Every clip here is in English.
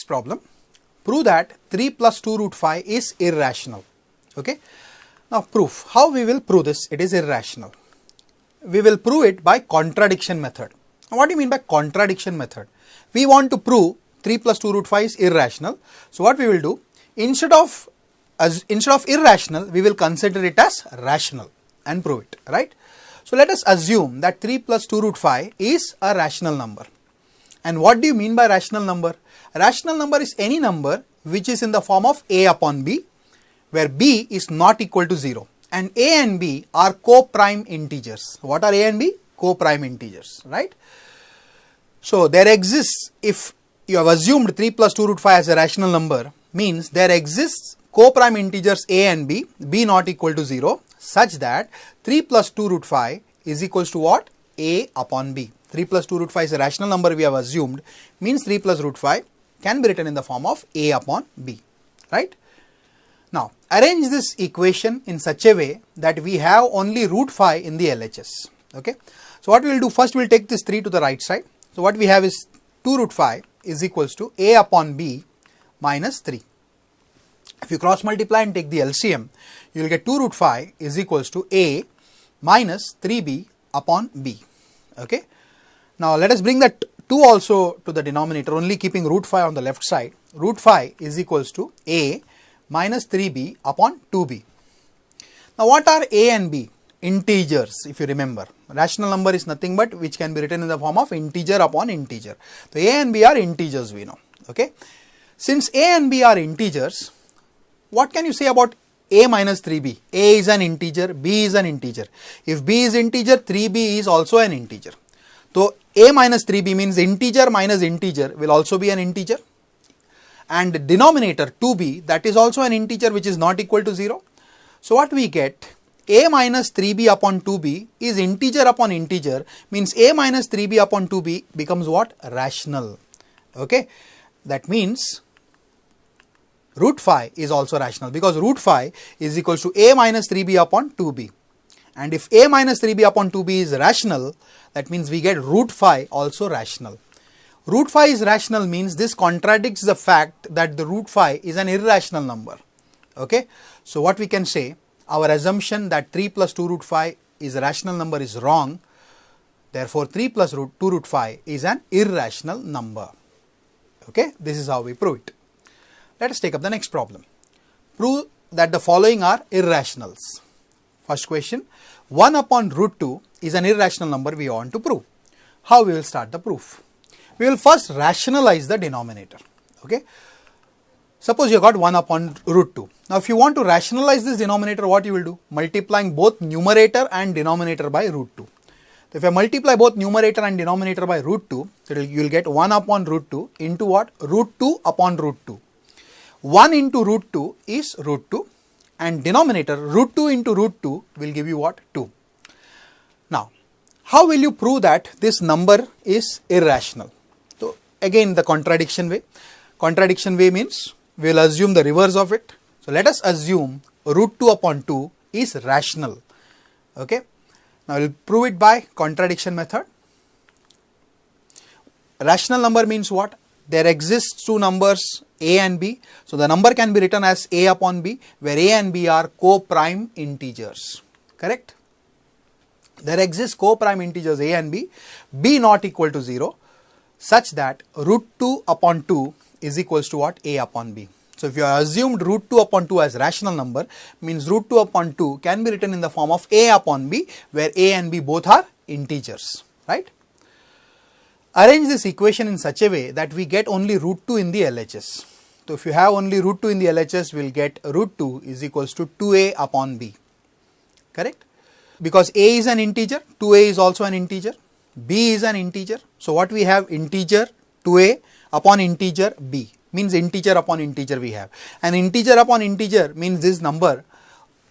problem. Prove that 3 plus 2 root 5 is irrational. Okay. Now proof. How we will prove this? It is irrational. We will prove it by contradiction method. Now, what do you mean by contradiction method? We want to prove 3 plus 2 root 5 is irrational. So what we will do, instead of irrational, we will consider it as rational and prove it, right? So let us assume that 3 plus 2 root 5 is a rational number. And what do you mean by rational number? A rational number is any number which is in the form of a upon b, where b is not equal to 0. And a and b are co-prime integers. What are a and b? Co-prime integers, right? So there exists, if you have assumed 3 plus 2 root 5 as a rational number, means there exists co-prime integers a and b not equal to 0, such that 3 plus 2 root 5 is equals to what? A upon b. 3 plus 2 root 5 is a rational number we have assumed, means 3 plus root 5 can be written in the form of a upon b, right? Now arrange this equation in such a way that we have only root 5 in the LHS. Okay. So what we will do, first we will take this 3 to the right side. So what we have is 2 root 5 is equals to a upon b minus 3. If you cross multiply and take the LCM, you will get 2 root 5 is equals to a minus 3b upon b. Okay. Now let us bring that 2 also to the denominator, only keeping root 5 on the left side. Root 5 is equals to a minus 3b upon 2b. Now what are a and b? Integers, if you remember. Rational number is nothing but which can be written in the form of integer upon integer. So a and b are integers, we know. Okay. Since a and b are integers, what can you say about a minus 3b? A is an integer, b is an integer. If b is integer, 3b is also an integer. So a minus 3b means integer minus integer will also be an integer. And denominator 2b, that is also an integer which is not equal to 0. So what we get? A minus 3b upon 2b is integer upon integer, means a minus 3b upon 2b becomes what? Rational. Okay. That means root 5 is also rational, because root 5 is equals to a minus 3b upon 2b. And if a minus 3b upon 2b is rational, that means we get root 5 also rational. Root 5 is rational means this contradicts the fact that the root 5 is an irrational number. Okay. So what we can say, our assumption that 3 plus 2 root 5 is a rational number is wrong. Therefore 3 plus 2 root 5 is an irrational number. Okay. This is how we prove it. Let us take up the next problem. Prove that the following are irrationals. First question, 1 upon root 2 is an irrational number we want to prove. How we will start the proof? We will first rationalize the denominator. Okay. Suppose you got 1 upon root 2. Now if you want to rationalize this denominator, what you will do? Multiplying both numerator and denominator by root 2. So if I multiply both numerator and denominator by root 2, you will get 1 upon root 2 into what? Root 2 upon root 2. 1 into root 2 is root 2, and denominator root 2 into root 2 will give you what? 2. Now, how will you prove that this number is irrational? So, again the contradiction way. Contradiction way means we will assume the reverse of it. So, let us assume root 2 upon 2 is rational. Okay. Now, we will prove it by contradiction method. Rational number means what? There exists two numbers a and b. So the number can be written as a upon b, where a and b are co-prime integers. Correct? There exists co-prime integers a and b not equal to 0, such that root 2 upon 2 is equals to what? A upon b. So if you have assumed root 2 upon 2 as rational number, means root 2 upon 2 can be written in the form of a upon b, where a and b both are integers. Right? Arrange this equation in such a way that we get only root 2 in the LHS. So if you have only root 2 in the LHS, we will get root 2 is equals to 2a upon b. Correct? Because a is an integer, 2a is also an integer, b is an integer. So what we have? Integer 2a upon integer b, means integer upon integer we have. And integer upon integer means this number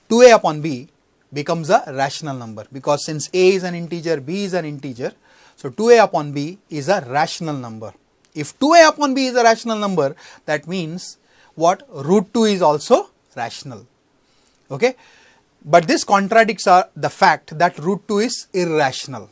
2a upon b becomes a rational number, because since a is an integer, b is an integer, so 2a upon b is a rational number. If 2a upon b is a rational number, that means what? Root 2 is also rational. Okay. But this contradicts the fact that root 2 is irrational.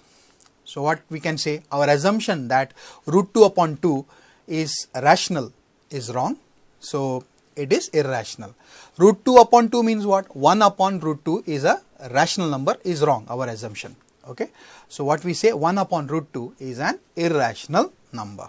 So what we can say? Our assumption that root 2 upon 2 is rational is wrong. So it is irrational. Root 2 upon 2 means what? 1 upon root 2 is a rational number, is wrong, our assumption. Okay. So what we say, 1 upon root 2 is an irrational number.